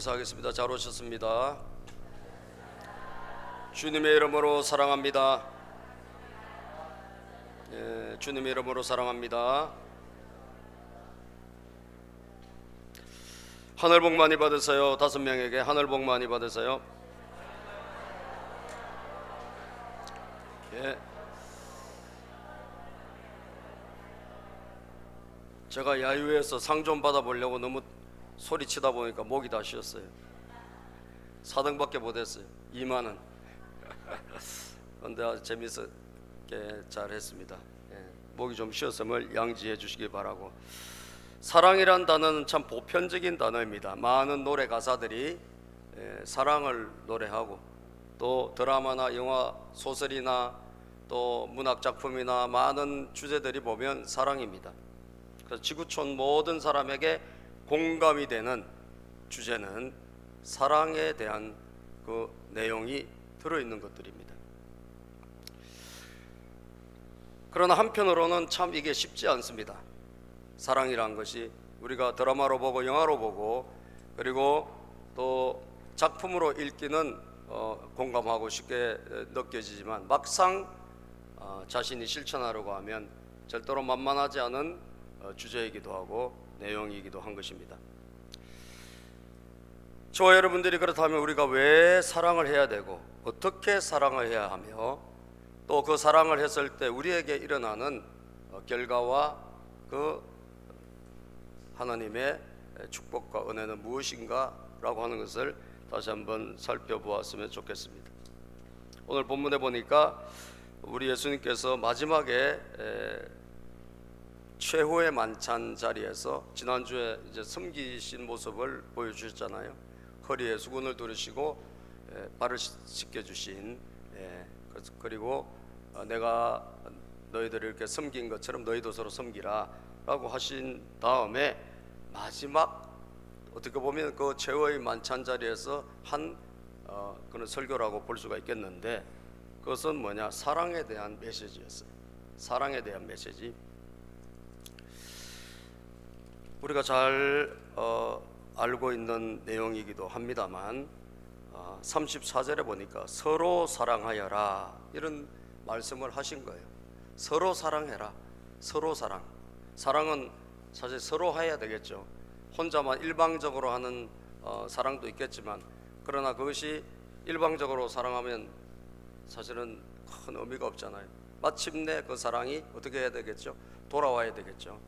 인사하겠습니다. 잘 오셨습니다. 주님의 이름으로 사랑합니다. 주님의 이름으로 사랑합니다. 하늘 복 많이 받으세요. 5명에게 하늘 복 많이 받으세요. 예. 제가 야유회에서 상 좀 받아보려고 너무 소리치다 보니까 목이 다 쉬었어요. 4등밖에 못했어요. 2만 원. 그런데 아주 재밌게 잘했습니다. 목이 좀 쉬었음을 양지해 주시기 바라고. 사랑이란 단어는 참 보편적인 단어입니다. 많은 노래 가사들이 사랑을 노래하고, 또 드라마나 영화, 소설이나 또 문학작품이나 많은 주제들이 보면 사랑입니다. 그래서 지구촌 모든 사람에게 공감이 되는 주제는 사랑에 대한 그 내용이 들어있는 것들입니다. 그러나 한편으로는 참 이게 쉽지 않습니다. 사랑이란 것이 우리가 드라마로 보고 영화로 보고 그리고 또 작품으로 읽기는 공감하고 쉽게 느껴지지만 막상 자신이 실천하려고 하면 절대로 만만하지 않은 주제이기도 하고 내용이기도 한 것입니다. 저와 여러분들이 그렇다면 우리가 왜 사랑을 해야 되고 어떻게 사랑을 해야 하며 또 그 사랑을 했을 때 우리에게 일어나는 결과와 그 하나님의 축복과 은혜는 무엇인가 라고 하는 것을 다시 한번 살펴보았으면 좋겠습니다. 오늘 본문에 보니까 우리 예수님께서 마지막에 최후의 만찬 자리에서 지난주에 이제 섬기신 모습을 보여주셨잖아요. 허리에 수건을 두르시고 발을 씻겨주신, 그리고 내가 너희들을 이렇게 섬긴 것처럼 너희도 서로 섬기라 라고 하신 다음에 마지막 어떻게 보면 그 최후의 만찬 자리에서 한 그런 설교라고 볼 수가 있겠는데, 그것은 뭐냐? 사랑에 대한 메시지였어요. 사랑에 대한 메시지. 우리가 잘 알고 있는 내용이기도 합니다만 34절에 보니까 서로 사랑하여라 이런 말씀을 하신 거예요. 서로 사랑해라. 서로 사랑. 사랑은 사실 서로 해야 되겠죠. 혼자만 일방적으로 하는 사랑도 있겠지만, 그러나 그것이 일방적으로 사랑하면 사실은 큰 의미가 없잖아요. 마침내 그 사랑이 어떻게 해야 되겠죠? 돌아와야 되겠죠.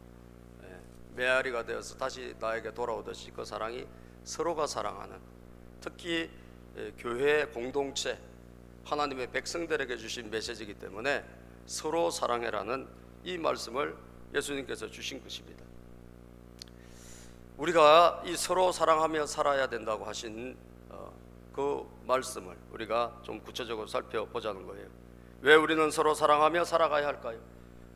메아리가 되어서 다시 나에게 돌아오듯이 그 사랑이 서로가 사랑하는, 특히 교회 공동체 하나님의 백성들에게 주신 메시지이기 때문에 서로 사랑해라는 이 말씀을 예수님께서 주신 것입니다. 우리가 이 서로 사랑하며 살아야 된다고 하신 그 말씀을 우리가 좀 구체적으로 살펴보자는 거예요. 왜 우리는 서로 사랑하며 살아가야 할까요?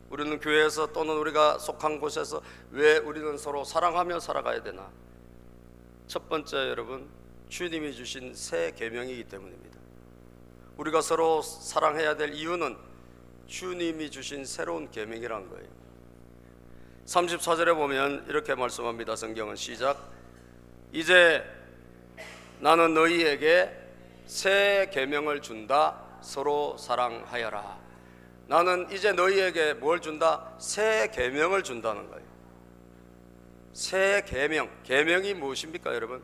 우리는 교회에서 또는 우리가 속한 곳에서 왜 우리는 서로 사랑하며 살아가야 되나? 첫 번째, 여러분, 주님이 주신 새 계명이기 때문입니다. 우리가 서로 사랑해야 될 이유는 주님이 주신 새로운 계명이란 거예요. 34절에 보면 이렇게 말씀합니다. 성경은 시작. 이제 나는 너희에게 새 계명을 준다. 서로 사랑하여라. 나는 이제 너희에게 뭘 준다? 새 계명을 준다는 거예요. 새 계명. 계명이 무엇입니까, 여러분?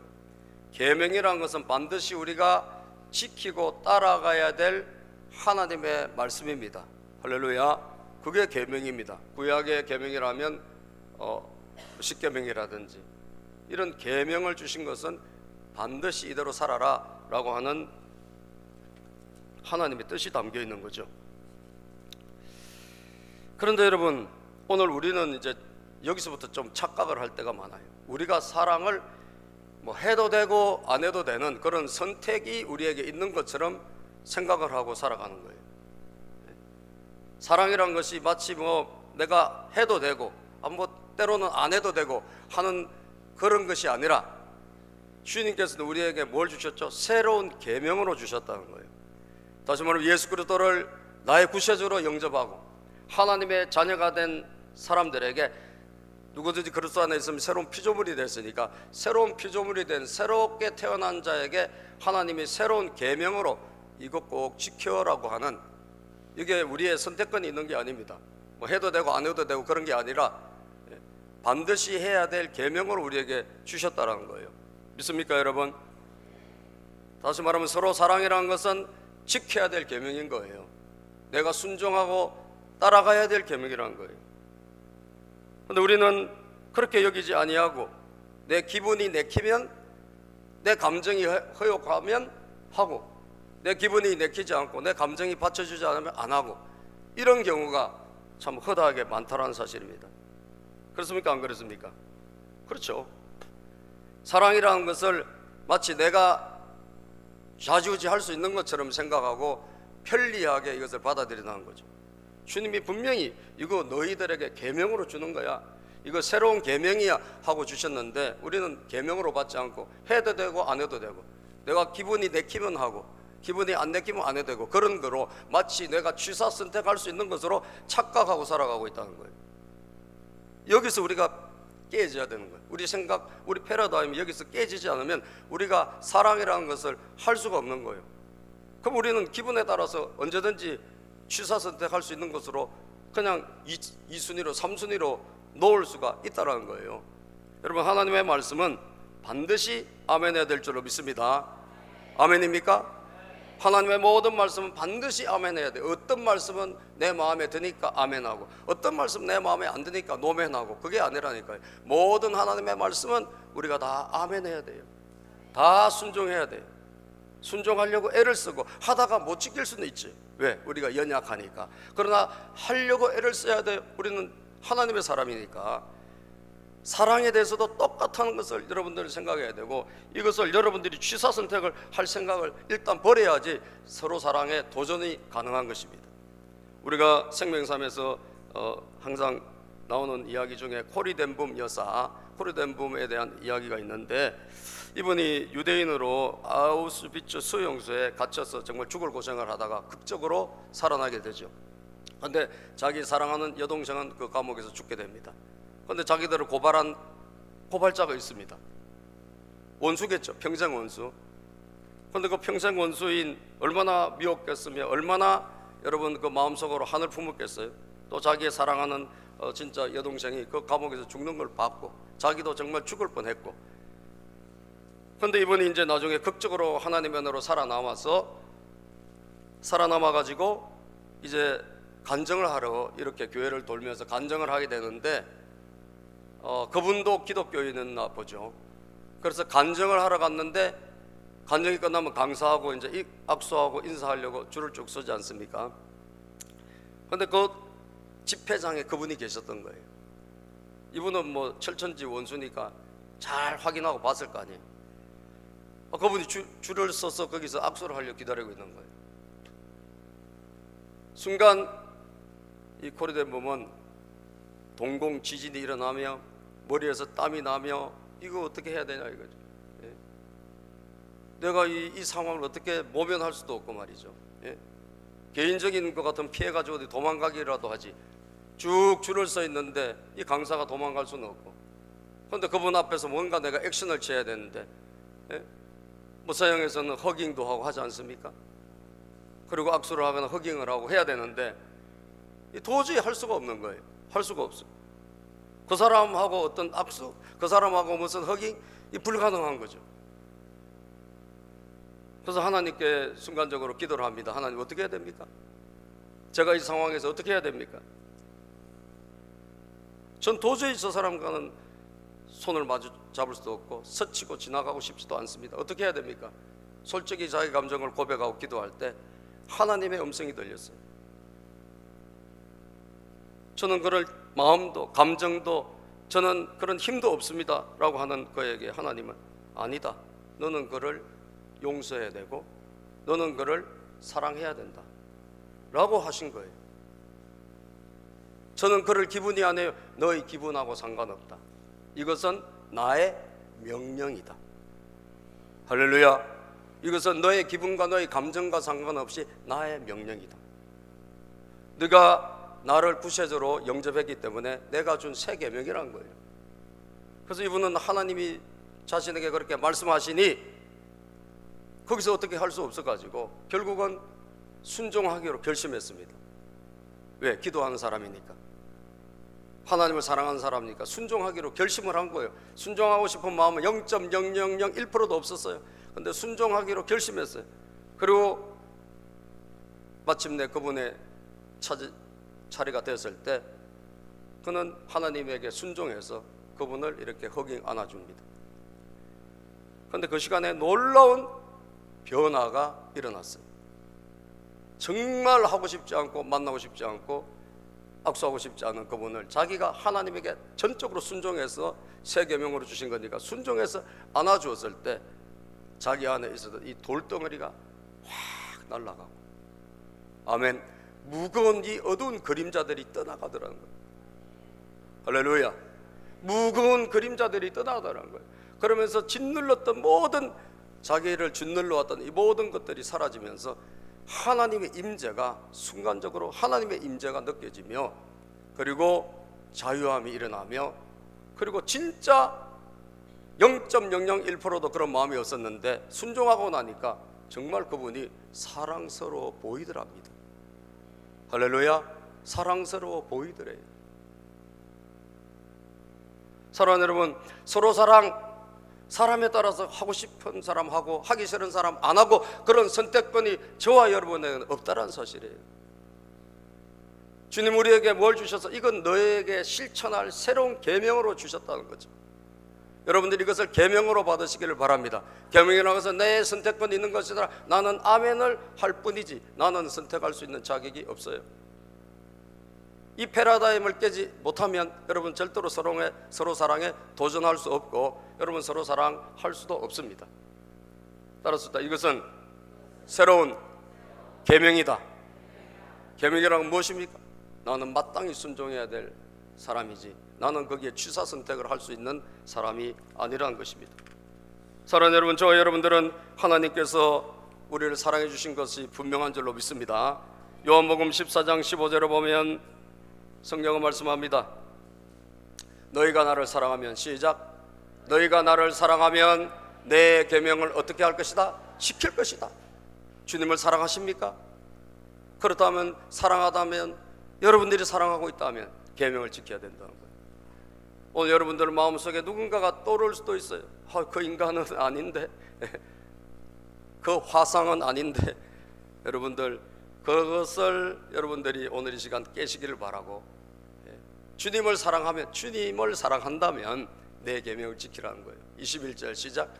계명이라는 것은 반드시 우리가 지키고 따라가야 될 하나님의 말씀입니다. 할렐루야. 그게 계명입니다. 구약의 계명이라면 십계명이라든지 이런 계명을 주신 것은 반드시 이대로 살아라 라고 하는 하나님의 뜻이 담겨 있는 거죠. 그런데 여러분, 오늘 우리는 이제 여기서부터 좀 착각을 할 때가 많아요. 우리가 사랑을 뭐 해도 되고 안 해도 되는 그런 선택이 우리에게 있는 것처럼 생각을 하고 살아가는 거예요. 사랑이란 것이 마치 뭐 내가 해도 되고 뭐 때로는 안 해도 되고 하는 그런 것이 아니라, 주님께서는 우리에게 뭘 주셨죠? 새로운 계명으로 주셨다는 거예요. 다시 말하면 예수 그리스도를 나의 구세주로 영접하고 하나님의 자녀가 된 사람들에게 누구든지 그리스도 안에 있으면 새로운 피조물이 됐으니까 새로운 피조물이 된 새롭게 태어난 자에게 하나님이 새로운 계명으로 이것 꼭 지켜라고 하는, 이게 우리의 선택권이 있는 게 아닙니다. 뭐 해도 되고 안 해도 되고 그런 게 아니라 반드시 해야 될 계명으로 우리에게 주셨다는 거예요. 믿습니까 여러분? 다시 말하면 서로 사랑이라는 것은 지켜야 될 계명인 거예요. 내가 순종하고 따라가야 될 계명이라는 거예요. 그런데 우리는 그렇게 여기지 아니하고 내 기분이 내키면, 내 감정이 허용하면 하고, 내 기분이 내키지 않고 내 감정이 받쳐주지 않으면 안 하고, 이런 경우가 참 허다하게 많다는 사실입니다. 그렇습니까 안 그렇습니까? 그렇죠. 사랑이라는 것을 마치 내가 좌지우지할 수 있는 것처럼 생각하고 편리하게 이것을 받아들이는 거죠. 주님이 분명히 이거 너희들에게 계명으로 주는 거야, 이거 새로운 계명이야 하고 주셨는데 우리는 계명으로 받지 않고 해도 되고 안 해도 되고, 내가 기분이 내키면 하고 기분이 안 내키면 안 해도 되고, 그런 거로 마치 내가 취사 선택할 수 있는 것으로 착각하고 살아가고 있다는 거예요. 여기서 우리가 깨져야 되는 거예요. 우리 생각, 우리 패러다임이 여기서 깨지지 않으면 우리가 사랑이라는 것을 할 수가 없는 거예요. 그럼 우리는 기분에 따라서 언제든지 취사 선택할 수 있는 것으로 그냥 2순위로 3순위로 놓을 수가 있다는 거예요. 여러분, 하나님의 말씀은 반드시 아멘 해야 될 줄로 믿습니다. 아멘입니까? 하나님의 모든 말씀은 반드시 아멘 해야 돼요. 어떤 말씀은 내 마음에 드니까 아멘하고, 어떤 말씀은 내 마음에 안 드니까 노멘하고, 그게 아니라니까요. 모든 하나님의 말씀은 우리가 다 아멘 해야 돼요. 다 순종해야 돼요. 순종하려고 애를 쓰고 하다가 못 지킬 수는 있지. 왜? 우리가 연약하니까. 그러나 하려고 애를 써야 돼요. 우리는 하나님의 사람이니까. 사랑에 대해서도 똑같다는 것을 여러분들이 생각해야 되고, 이것을 여러분들이 취사 선택을 할 생각을 일단 버려야지 서로 사랑에 도전이 가능한 것입니다. 우리가 생명삼에서 항상 나오는 이야기 중에 코리덴붐 여사, 코리덴붐에 대한 이야기가 있는데, 이분이 유대인으로 아우슈비츠 수용소에 갇혀서 정말 죽을 고생을 하다가 극적으로 살아나게 되죠. 그런데 자기 사랑하는 여동생은 그 감옥에서 죽게 됩니다. 그런데 자기들을 고발한 고발자가 있습니다. 원수겠죠. 평생 원수. 그런데 그 평생 원수인 얼마나 미웠겠으며 얼마나 여러분 그 마음속으로 하늘 품었겠어요. 또 자기의 사랑하는 진짜 여동생이 그 감옥에서 죽는 걸 봤고, 자기도 정말 죽을 뻔했고, 그런데 이분이 이제 나중에 극적으로 하나님의 은혜로 살아남아가지고 이제 간증을 하러 이렇게 교회를 돌면서 간증을 하게 되는데, 그분도 기독교인이었나 보죠. 그래서 간증을 하러 갔는데, 간증이 끝나면 강사하고 이제 악수하고 인사하려고 줄을 쭉 서지 않습니까? 그런데 그 집회장에 그분이 계셨던 거예요. 이분은 뭐 철천지 원수니까 잘 확인하고 봤을 거 아니에요. 그분이 줄을 서서 거기서 악수를 하려고 기다리고 있는 거예요. 순간 이 코리덴붐은 동공 지진이 일어나며 머리에서 땀이 나며 이거 어떻게 해야 되냐 이거죠. 예. 내가 이 상황을 어떻게 모면할 수도 없고 말이죠. 예. 개인적인 것 같으면 피해가지고 어디 도망가기라도 하지, 쭉 줄을 서 있는데 이 강사가 도망갈 수는 없고, 그런데 그분 앞에서 뭔가 내가 액션을 취해야 되는데, 예. 뭐 서양에서는 허깅도 하고 하지 않습니까? 그리고 악수를 하거나 허깅을 하고 해야 되는데 도저히 할 수가 없는 거예요. 할 수가 없어요. 그 사람하고 어떤 악수, 그 사람하고 무슨 허깅, 이 불가능한 거죠. 그래서 하나님께 순간적으로 기도를 합니다. 하나님, 어떻게 해야 됩니까? 제가 이 상황에서 어떻게 해야 됩니까? 전 도저히 저 사람과는 손을 마주 잡을 수도 없고 스치고 지나가고 싶지도 않습니다. 어떻게 해야 됩니까? 솔직히 자기 감정을 고백하고 기도할 때 하나님의 음성이 들렸어요. 저는 그럴 마음도 감정도 저는 그런 힘도 없습니다 라고 하는 그에게 하나님은, 아니다, 너는 그를 용서해야 되고 너는 그를 사랑해야 된다 라고 하신 거예요. 저는 그럴 기분이 아니에요. 너의 기분하고 상관없다. 이것은 나의 명령이다. 할렐루야. 이것은 너의 기분과 너의 감정과 상관없이 나의 명령이다. 네가 나를 구세주로 영접했기 때문에 내가 준 새 계명이라는 거예요. 그래서 이분은 하나님이 자신에게 그렇게 말씀하시니 거기서 어떻게 할 수 없어가지고 결국은 순종하기로 결심했습니다. 왜? 기도하는 사람이니까, 하나님을 사랑하는 사람이니까 순종하기로 결심을 한 거예요. 순종하고 싶은 마음은 0.0001%도 없었어요. 근데 순종하기로 결심했어요. 그리고 마침내 그분의 차례가 됐을 때 그는 하나님에게 순종해서 그분을 이렇게 허ging 안아줍니다. 그런데 그 시간에 놀라운 변화가 일어났어요. 정말 하고 싶지 않고 만나고 싶지 않고 악수하고 싶지 않은 그분을 자기가 하나님에게 전적으로 순종해서 새 계명으로 주신 거니까 순종해서 안아주었을 때 자기 안에 있었던 이 돌덩어리가 확 날아가고, 아멘, 무거운 이 어두운 그림자들이 떠나가더라는 거예요. 할렐루야. 무거운 그림자들이 떠나가더라는 거예요. 그러면서 짓눌렀던 모든, 자기를 짓눌러왔던 이 모든 것들이 사라지면서 하나님의 임재가, 순간적으로 하나님의 임재가 느껴지며, 그리고 자유함이 일어나며, 그리고 진짜 0.001%도 그런 마음이 없었는데 순종하고 나니까 정말 그분이 사랑스러워 보이더랍니다. 할렐루야. 사랑스러워 보이더래요. 사랑하는 여러분, 서로 사람에 따라서 하고 싶은 사람 하고 하기 싫은 사람 안 하고 그런 선택권이 저와 여러분에게는 없다는 사실이에요. 주님 우리에게 뭘 주셔서 이건 너에게 실천할 새로운 계명으로 주셨다는 거죠. 여러분들이 이것을 계명으로 받으시기를 바랍니다. 계명이라고 해서 내 선택권이 있는 것이라 나는 아멘을 할 뿐이지 나는 선택할 수 있는 자격이 없어요. 이 패러다임을 깨지 못하면 여러분 절대로 서로 사랑에 도전할 수 없고 여러분 서로 사랑할 수도 없습니다. 따라서 이것은 새로운 계명이다. 계명이란 무엇입니까? 나는 마땅히 순종해야 될 사람이지 나는 거기에 취사 선택을 할 수 있는 사람이 아니라는 것입니다. 사랑하는 여러분, 저와 여러분들은 하나님께서 우리를 사랑해 주신 것이 분명한 줄로 믿습니다. 요한복음 14장 15절에 보면 성경은 말씀합니다. 너희가 나를 사랑하면, 시작, 너희가 나를 사랑하면 내 계명을 어떻게 할 것이다? 지킬 것이다. 주님을 사랑하십니까? 그렇다면, 사랑하다면, 여러분들이 사랑하고 있다면 계명을 지켜야 된다는 거예요. 오늘 여러분들 마음속에 누군가가 떠오를 수도 있어요. 그 인간은 아닌데, 그 화상은 아닌데, 여러분들 그것을 여러분들이 오늘 이 시간 깨시기를 바라고, 주님을 사랑하면, 주님을 사랑한다면 내 계명을 지키라는 거예요. 21절 시작,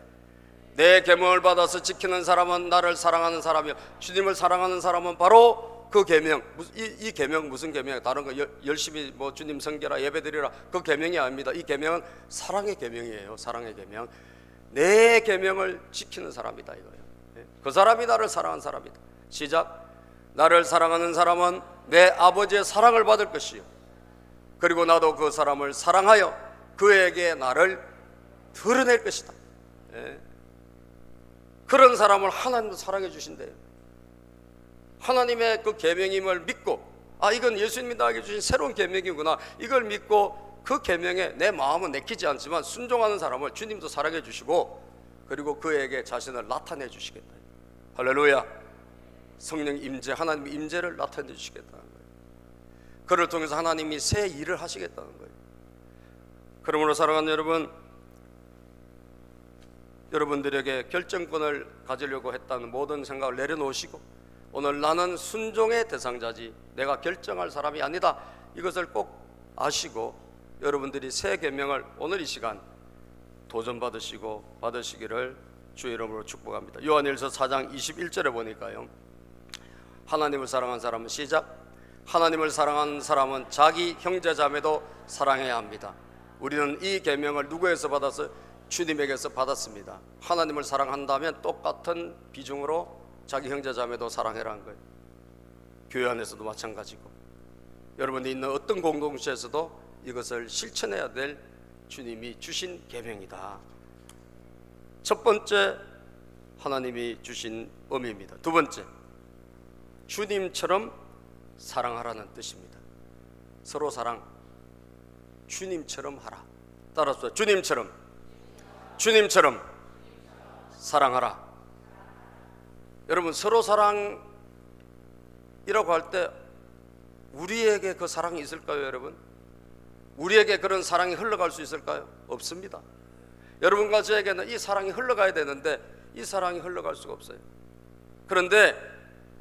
내 계명을 받아서 지키는 사람은 나를 사랑하는 사람이요 주님을 사랑하는 사람은 바로 그 계명, 이 계명 무슨 계명이에요? 다른 거 열심히 뭐 주님 섬기라 예배드리라 그 계명이 아닙니다. 이 계명은 사랑의 계명이에요. 사랑의 계명. 내 계명을 지키는 사람이다 이거예요. 그 사람이 나를 사랑하는 사람이다. 시작, 나를 사랑하는 사람은 내 아버지의 사랑을 받을 것이요 그리고 나도 그 사람을 사랑하여 그에게 나를 드러낼 것이다. 그런 사람을 하나님도 사랑해 주신대요. 하나님의 그 계명임을 믿고, 이건 예수님이 나에게 주신 새로운 계명이구나, 이걸 믿고 그 계명에 내 마음은 내키지 않지만 순종하는 사람을 주님도 사랑해 주시고 그리고 그에게 자신을 나타내 주시겠다. 할렐루야. 성령 임재, 하나님의 임재를 나타내 주시겠다는 거예요. 그를 통해서 하나님이 새 일을 하시겠다는 거예요. 그러므로 사랑하는 여러분, 여러분들에게 결정권을 가지려고 했다는 모든 생각을 내려놓으시고 오늘 나는 순종의 대상자지 내가 결정할 사람이 아니다, 이것을 꼭 아시고 여러분들이 새 계명을 오늘 이 시간 도전받으시고 받으시기를 주의 이름으로 축복합니다. 요한일서 4장 21절에 보니까요, 하나님을 사랑한 사람은, 시작, 하나님을 사랑하는 사람은 자기 형제자매도 사랑해야 합니다. 우리는 이 계명을 누구에서 받았어요? 주님에게서 받았습니다. 하나님을 사랑한다면 똑같은 비중으로 자기 형제자매도 사랑해라는 거예요. 교회 안에서도 마찬가지고 여러분이 있는 어떤 공동체에서도 이것을 실천해야 될 주님이 주신 계명이다. 첫 번째, 하나님이 주신 의미입니다. 두 번째, 주님처럼 사랑하라는 뜻입니다. 서로 사랑, 주님처럼 하라. 따라서 주님처럼 사랑하라. 여러분, 서로 사랑이라고 할 때 우리에게 그 사랑이 있을까요, 여러분? 우리에게 그런 사랑이 흘러갈 수 있을까요? 없습니다. 여러분과 저에게는 이 사랑이 흘러가야 되는데 이 사랑이 흘러갈 수가 없어요. 그런데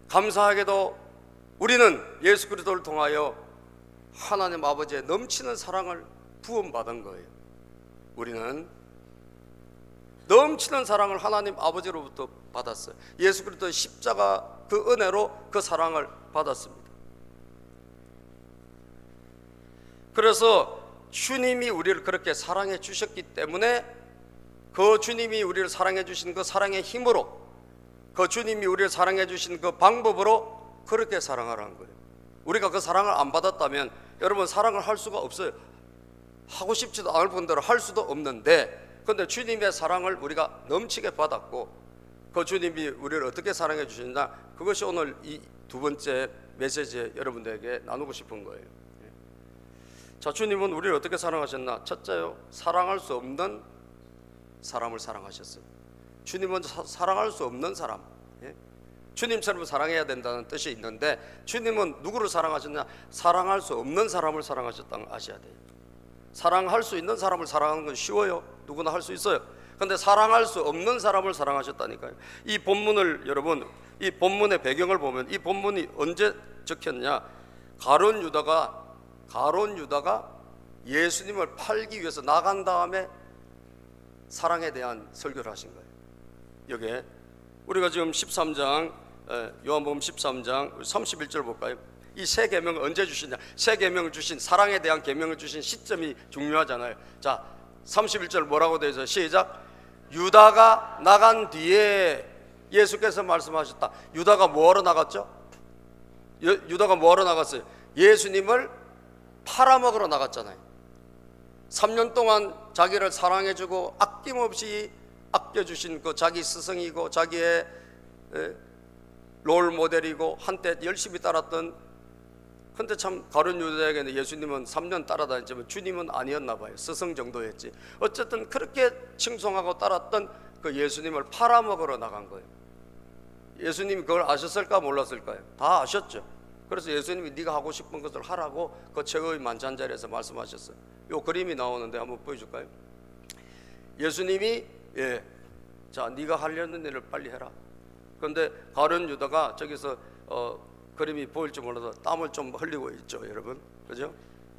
감사하게도 우리는 예수 그리스도를 통하여 하나님 아버지의 넘치는 사랑을 부음받은 거예요. 우리는 넘치는 사랑을 하나님 아버지로부터 받았어요. 예수 그리스도의 십자가 그 은혜로 그 사랑을 받았습니다. 그래서 주님이 우리를 그렇게 사랑해 주셨기 때문에 그 주님이 우리를 사랑해 주신 그 사랑의 힘으로, 그 주님이 우리를 사랑해 주신 그 방법으로 그렇게 사랑하라는 거예요. 우리가 그 사랑을 안 받았다면 여러분, 사랑을 할 수가 없어요. 하고 싶지도 않을 뿐더러 할 수도 없는데, 그런데 주님의 사랑을 우리가 넘치게 받았고, 그 주님이 우리를 어떻게 사랑해 주시느냐, 그것이 오늘 이 두 번째 메시지에 여러분들에게 나누고 싶은 거예요. 자, 주님은 우리를 어떻게 사랑하셨나? 첫째요, 사랑할 수 없는 사람을 사랑하셨어요. 주님은 사랑할 수 없는 사람, 주님처럼 사랑해야 된다는 뜻이 있는데, 주님은 누구를 사랑하셨냐? 사랑할 수 없는 사람을 사랑하셨다는 걸 아셔야 돼요. 사랑할 수 있는 사람을 사랑하는 건 쉬워요. 누구나 할 수 있어요. 그런데 사랑할 수 없는 사람을 사랑하셨다니까요. 이 본문을, 여러분, 이 본문의 배경을 보면, 이 본문이 언제 적혔냐? 가룟 유다가 예수님을 팔기 위해서 나간 다음에 사랑에 대한 설교를 하신 거예요. 여기에 우리가 지금 13장, 요한복음 13장 31절 볼까요? 이 세 계명을 언제 주시냐? 세 계명을 주신, 사랑에 대한 계명을 주신 시점이 중요하잖아요. 자, 31절 뭐라고 되어 있어요? 시작. 유다가 나간 뒤에 예수께서 말씀하셨다. 유다가 뭐하러 나갔죠? 유다가 뭐하러 나갔어요? 예수님을 팔아먹으러 나갔잖아요. 3년 동안 자기를 사랑해주고 아낌없이 아껴주신 그 자기 스승이고 자기의 롤 모델이고 한때 열심히 따랐던, 근데 참 가룟 유다에게는 예수님은 3년 따라다녔지만 주님은 아니었나 봐요. 스승 정도였지. 어쨌든 그렇게 칭송하고 따랐던 그 예수님을 팔아먹으러 나간 거예요. 예수님이 그걸 아셨을까 몰랐을까요? 다 아셨죠. 그래서 예수님이 네가 하고 싶은 것을 하라고 그 최고의 만찬자리에서 말씀하셨어요. 요 그림이 나오는데 한번 보여줄까요? 예수님이 자, 네가 하려는 일을 빨리 해라. 그런데 가룟 유다가 저기서 그림이 보일지 몰라도 땀을 좀 흘리고 있죠, 여러분. 그죠?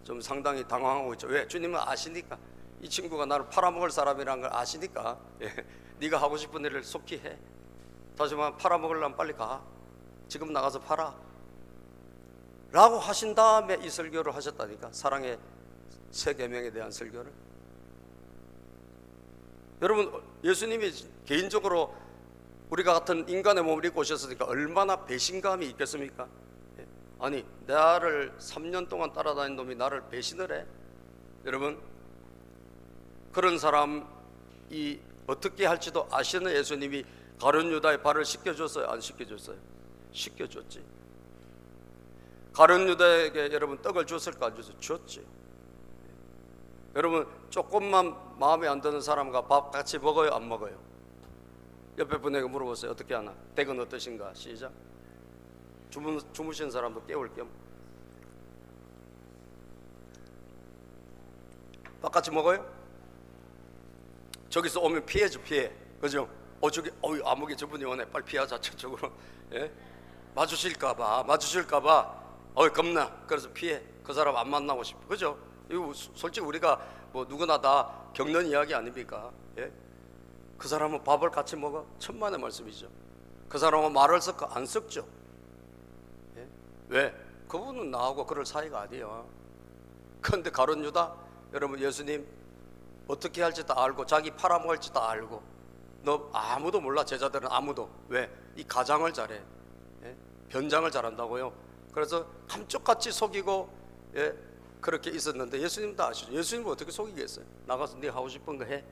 좀 상당히 당황하고 있죠. 왜? 주님은 아시니까. 이 친구가 나를 팔아먹을 사람이라는 걸 아시니까, 네가 하고 싶은 일을 속히 해. 다시 말하면 팔아먹으려면 빨리 가. 지금 나가서 팔아. 라고 하신 다음에 이 설교를 하셨다니까. 사랑의 세 계명에 대한 설교를. 여러분, 예수님이 개인적으로 우리가 같은 인간의 몸을 입고 오셨으니까 얼마나 배신감이 있겠습니까? 아니, 나를 3년 동안 따라다닌 놈이 나를 배신을 해? 여러분, 그런 사람이 어떻게 할지도 아시는 예수님이 가룟 유다의 발을 씻겨줬어요? 안 씻겨줬어요? 씻겨줬지. 가룟 유다에게 여러분 떡을 줬을까? 안 줬어요? 줬지. 여러분, 조금만 마음에 안 드는 사람과 밥 같이 먹어요? 안 먹어요? 옆에 분에게 물어보세요. 어떻게 하나? 댁은 어떠신가? 시작. 주무신 사람도 깨울 겸 밥 같이 먹어요? 저기서 오면 피해죠, 피해. 그죠? 저기 아무개 저분이 오네. 빨리 피하자, 저쪽으로. 마주칠까봐 겁나. 그래서 피해. 그 사람 안 만나고 싶어. 그죠? 이거 솔직히 우리가 뭐 누구나 다 겪는 이야기 아닙니까? 그 사람은 밥을 같이 먹어? 천만의 말씀이죠. 그 사람은 말을 섞어? 안 섞죠. 왜? 그분은 나하고 그럴 사이가 아니에요. 그런데 가룟 유다, 여러분, 예수님 어떻게 할지 다 알고 자기 팔아먹을지 다 알고, 너 아무도 몰라. 제자들은 아무도. 왜? 이 가장을 잘해. 변장을 잘한다고요. 그래서 감쪽같이 속이고 그렇게 있었는데 예수님 다 아시죠. 예수님은 어떻게 속이겠어요? 나가서 네 하고 싶은 거 해.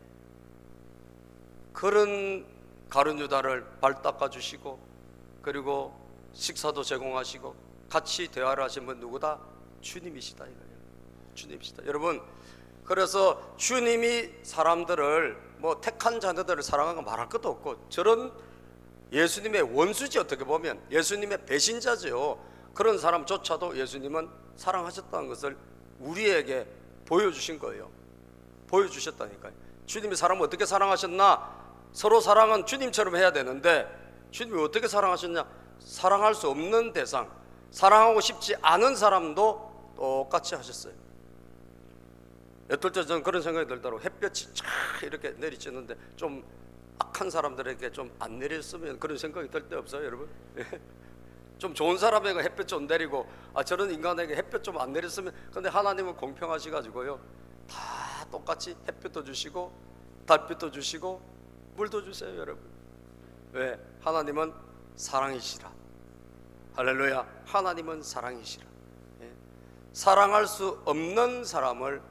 그런 가룟 유다를 발 닦아주시고, 그리고 식사도 제공하시고 같이 대화를 하신 분 누구다? 주님이시다 이거예요. 주님이시다. 여러분, 그래서 주님이 사람들을 뭐 택한 자녀들을 사랑한 건 말할 것도 없고, 저런 예수님의 원수지, 어떻게 보면 예수님의 배신자죠. 그런 사람조차도 예수님은 사랑하셨다는 것을 우리에게 보여주신 거예요. 보여주셨다니까요. 주님이 사람을 어떻게 사랑하셨나? 서로 사랑은 주님처럼 해야 되는데 주님이 어떻게 사랑하셨냐? 사랑할 수 없는 대상, 사랑하고 싶지 않은 사람도 똑같이 하셨어요. 어떨 때 저는 그런 생각이 들더라고요. 햇볕이 쫙 이렇게 내리쬐는데 좀 악한 사람들에게 좀 안 내렸으면, 그런 생각이 들 때 없어요, 여러분? 좀 좋은 사람에게 햇볕 좀 내리고, 저런 인간에게 햇볕 좀 안 내렸으면. 근데 하나님은 공평하시가지고요, 다 똑같이 햇볕도 주시고 달빛도 주시고 물도 주세요, 여러분. 왜? 하나님은 사랑이시라. 할렐루야. 하나님은 사랑이시라. 사랑할 수 없는 사람을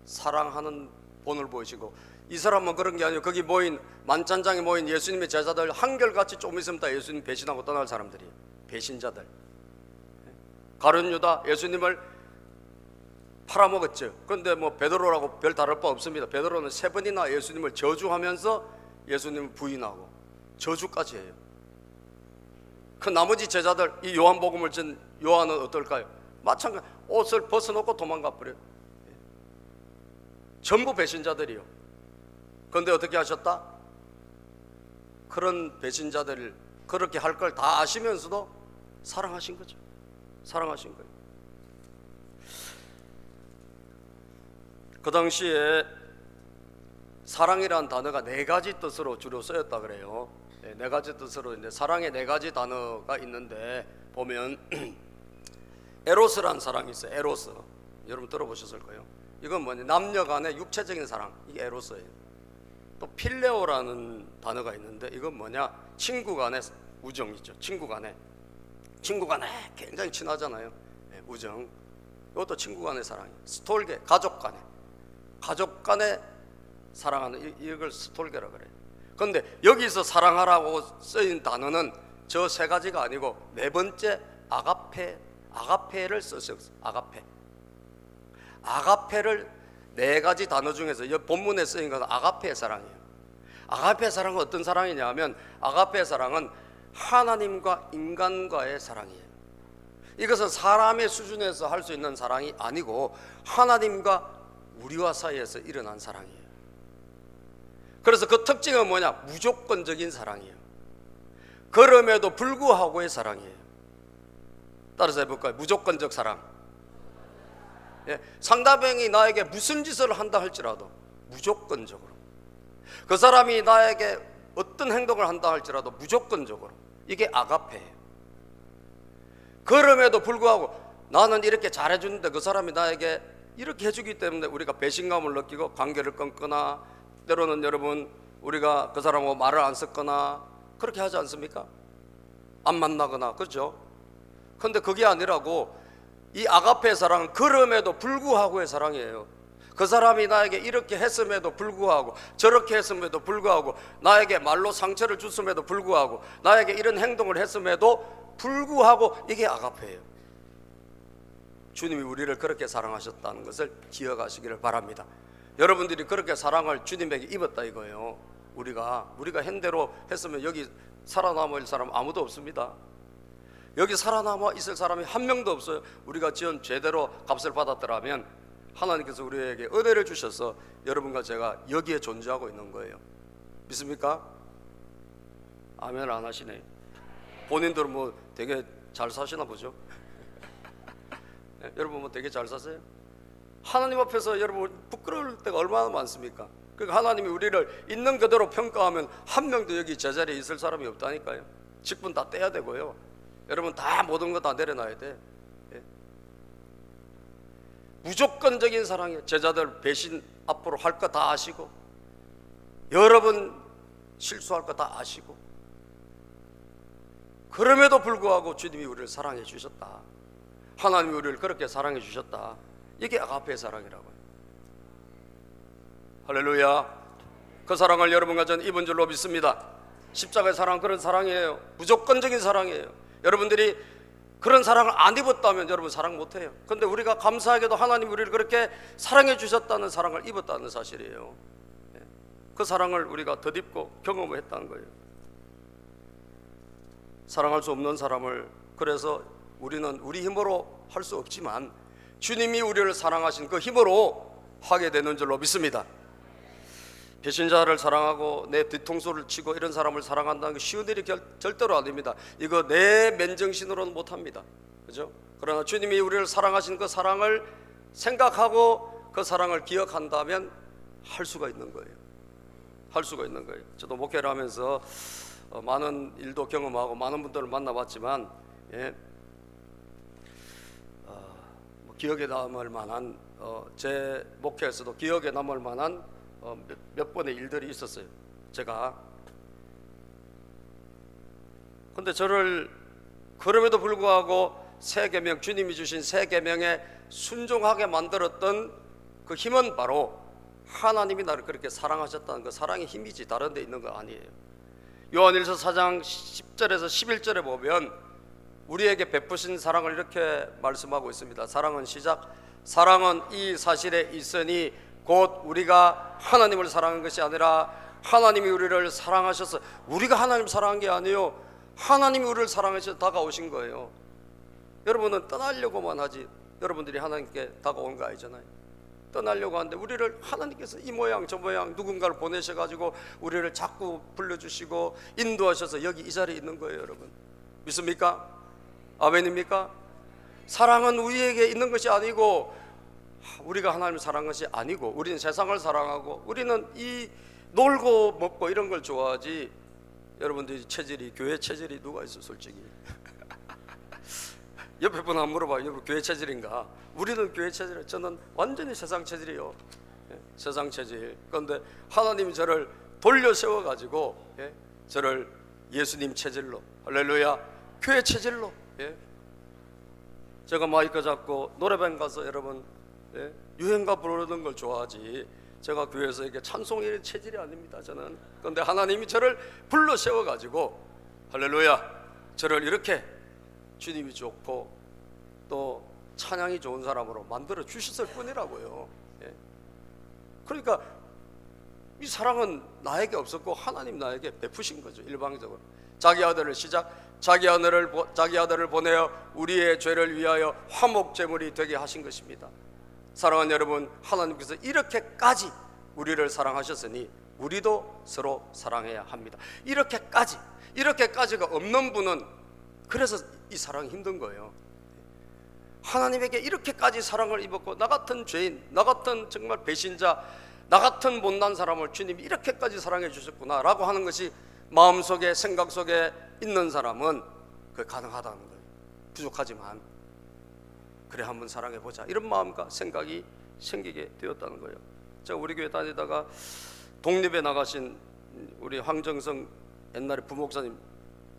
사랑하는 본을 보이시고, 이 사람은 그런 게 아니고 거기 모인 만찬장에 모인 예수님의 제자들 한결같이 조금 있으면 다 예수님 배신하고 떠날 사람들이에요. 배신자들. 가룟 유다 예수님을 팔아먹었죠. 그런데 뭐 베드로라고 별 다를 바 없습니다. 베드로는 3번이나 예수님을 저주하면서 예수님을 부인하고 저주까지 해요. 그 나머지 제자들, 이 요한복음을 전 요한은 어떨까요? 마찬가지, 옷을 벗어놓고 도망가 버려요. 전부 배신자들이요. 그런데 어떻게 하셨다? 그런 배신자들을 그렇게 할 걸 다 아시면서도 사랑하신 거죠. 사랑하신 거예요. 그 당시에 사랑이라는 단어가 4가지 뜻으로 주로 쓰였다 그래요. 4가지 뜻으로 있는데, 사랑의 4가지 단어가 있는데 보면 에로스라는 사랑이 있어요. 에로스, 여러분 들어보셨을 거예요. 이건 뭐냐? 남녀 간의 육체적인 사랑, 이게 에로스예요. 또 필레오라는 단어가 있는데, 이건 뭐냐? 친구 간의 우정이죠. 친구 간에 굉장히 친하잖아요. 우정. 이것도 친구 간의 사랑이에요. 스톨게, 가족 간에 사랑하는, 이걸 스톨게라 그래요. 그런데 여기서 사랑하라고 쓰인 단어는 저 3가지가 아니고 4번째 아가페를 썼어요. 아가페를 4가지 단어 중에서 이 본문에 쓰인 것은 아가페의 사랑이에요. 아가페의 사랑은 어떤 사랑이냐 하면, 아가페의 사랑은 하나님과 인간과의 사랑이에요. 이것은 사람의 수준에서 할 수 있는 사랑이 아니고 하나님과 우리와 사이에서 일어난 사랑이에요. 그래서 그 특징은 뭐냐? 무조건적인 사랑이에요. 그럼에도 불구하고의 사랑이에요. 따라서 해볼까요? 무조건적 사랑. 상대방이 나에게 무슨 짓을 한다 할지라도 무조건적으로, 그 사람이 나에게 어떤 행동을 한다 할지라도 무조건적으로, 이게 아가페예요. 그럼에도 불구하고 나는 이렇게 잘해주는데 그 사람이 나에게 이렇게 해주기 때문에 우리가 배신감을 느끼고 관계를 끊거나, 때로는 여러분 우리가 그 사람하고 말을 안 섞거나 그렇게 하지 않습니까? 안 만나거나, 그렇죠? 그런데 그게 아니라고, 이 아가페의 사랑은 그럼에도 불구하고의 사랑이에요. 그 사람이 나에게 이렇게 했음에도 불구하고, 저렇게 했음에도 불구하고, 나에게 말로 상처를 줬음에도 불구하고, 나에게 이런 행동을 했음에도 불구하고, 이게 아가페예요. 주님이 우리를 그렇게 사랑하셨다는 것을 기억하시기를 바랍니다. 여러분들이 그렇게 사랑을 주님에게 입었다 이거예요. 우리가 현대로 했으면 여기 살아남을 사람 아무도 없습니다. 여기 살아남아 있을 사람이 한 명도 없어요. 우리가 지은 제대로 값을 받았더라면 하나님께서 우리에게 은혜를 주셔서 여러분과 제가 여기에 존재하고 있는 거예요. 믿습니까? 아멘 안 하시네. 본인들은 뭐 되게 잘 사시나 보죠. 네, 여러분 뭐 되게 잘 사세요? 하나님 앞에서 여러분 부끄러울 때가 얼마나 많습니까? 그러니까 하나님이 우리를 있는 그대로 평가하면 한 명도 여기 제자리에 있을 사람이 없다니까요. 직분 다 떼야 되고요. 여러분 다 모든 거 다 내려놔야 돼. 예? 무조건적인 사랑이에요. 제자들 배신 앞으로 할 거 다 아시고, 여러분 실수할 거 다 아시고, 그럼에도 불구하고 주님이 우리를 사랑해 주셨다. 하나님이 우리를 그렇게 사랑해 주셨다. 이게 아가페의 사랑이라고요. 할렐루야. 그 사랑을 여러분과 저는 입은 줄로 믿습니다. 십자가의 사랑, 그런 사랑이에요. 무조건적인 사랑이에요. 여러분들이 그런 사랑을 안 입었다면 여러분 사랑 못해요. 그런데 우리가 감사하게도 하나님 우리를 그렇게 사랑해 주셨다는 사랑을 입었다는 사실이에요. 그 사랑을 우리가 덧입고 경험했다는 거예요. 사랑할 수 없는 사람을, 그래서 우리는 우리 힘으로 할 수 없지만 주님이 우리를 사랑하신 그 힘으로 하게 되는 줄로 믿습니다. 배신자를 사랑하고 내 뒤통수를 치고 이런 사람을 사랑한다는 게 쉬운 일이 절대로 아닙니다. 이거 내 맨정신으로는 못합니다. 그죠? 그러나 주님이 우리를 사랑하신 그 사랑을 생각하고 그 사랑을 기억한다면 할 수가 있는 거예요. 할 수가 있는 거예요. 저도 목회를 하면서 많은 일도 경험하고 많은 분들을 만나봤지만 기억에 남을 만한 제 목회에서도 기억에 남을 만한 몇 번의 일들이 있었어요. 제가 근데 저를 그럼에도 불구하고 새 계명, 주님이 주신 새 계명에 순종하게 만들었던 그 힘은 바로 하나님이 나를 그렇게 사랑하셨다는 그 사랑의 힘이지 다른 데 있는 거 아니에요. 요한일서 4장 10절에서 11절에 보면 우리에게 베푸신 사랑을 이렇게 말씀하고 있습니다. 사랑은 시작, 사랑은 이 사실에 있으니 곧 우리가 하나님을 사랑한 것이 아니라 하나님이 우리를 사랑하셔서, 우리가 하나님 사랑한 게 아니에요. 하나님이 우리를 사랑하셔서 다가오신 거예요. 여러분은 떠나려고만 하지 여러분들이 하나님께 다가온 거 아니잖아요. 떠나려고 하는데 우리를 하나님께서 이 모양 저 모양 누군가를 보내셔가지고 우리를 자꾸 불러주시고 인도하셔서 여기 이 자리에 있는 거예요. 여러분 믿습니까? 아멘입니까? 사랑은 우리에게 있는 것이 아니고, 우리가 하나님을 사랑한 것이 아니고, 우리는 세상을 사랑하고 우리는 이 놀고 먹고 이런 걸 좋아하지. 여러분들이 체질이, 교회 체질이 누가 있어 솔직히? 옆에 분 한번 물어봐요. 여러분 교회 체질인가? 우리는 교회 체질, 저는 완전히 세상 체질이요. 세상 체질. 그런데 하나님이 저를 돌려 세워가지고 저를 예수님 체질로, 할렐루야, 교회 체질로, 제가 마이크 잡고 노래방 가서 여러분 유행가 부르는 걸 좋아하지, 제가 교회에서 이렇게 찬송의 체질이 아닙니다. 저는. 그런데 하나님이 저를 불러 세워가지고 할렐루야, 저를 이렇게 주님이 좋고 또 찬양이 좋은 사람으로 만들어 주셨을 뿐이라고요. 그러니까 이 사랑은 나에게 없었고 하나님 나에게 베푸신 거죠. 일방적으로 자기 아들을 시작, 자기 아들을 보내어 우리의 죄를 위하여 화목 제물이 되게 하신 것입니다. 사랑하는 여러분, 하나님께서 이렇게까지 우리를 사랑하셨으니 우리도 서로 사랑해야 합니다. 이렇게까지가 없는 분은 그래서 이 사랑이 힘든 거예요. 하나님에게 이렇게까지 사랑을 입었고, 나 같은 죄인, 나 같은 정말 배신자, 나 같은 못난 사람을 주님이 이렇게까지 사랑해 주셨구나 라고 하는 것이 마음속에, 생각 속에 있는 사람은 그게 가능하다는 거예요. 부족하지만 그래 한번 사랑해 보자, 이런 마음과 생각이 생기게 되었다는 거예요. 제가 우리 교회 다니다가 독립에 나가신 우리 황정성 옛날에 부목사님,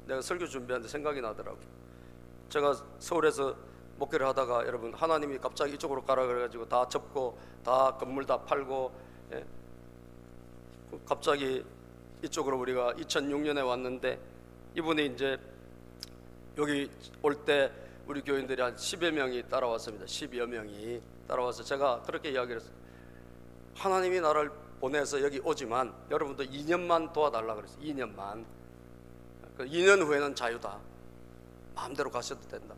내가 설교 준비하는데 생각이 나더라고요. 제가 서울에서 목회를 하다가 여러분 하나님이 갑자기 이쪽으로 가라 그래가지고 다 접고 다 건물 다 팔고 갑자기 이쪽으로 우리가 2006년에 왔는데, 이분이 이제 여기 올 때 우리 교인들이 한 10여 명이 따라왔습니다. 10여 명이 따라와서 제가 그렇게 이야기를 했어요. 하나님이 나를 보내서 여기 오지만 여러분도 2년만 도와달라 그랬어요. 2년만. 2년 후에는 자유다, 마음대로 가셔도 된다.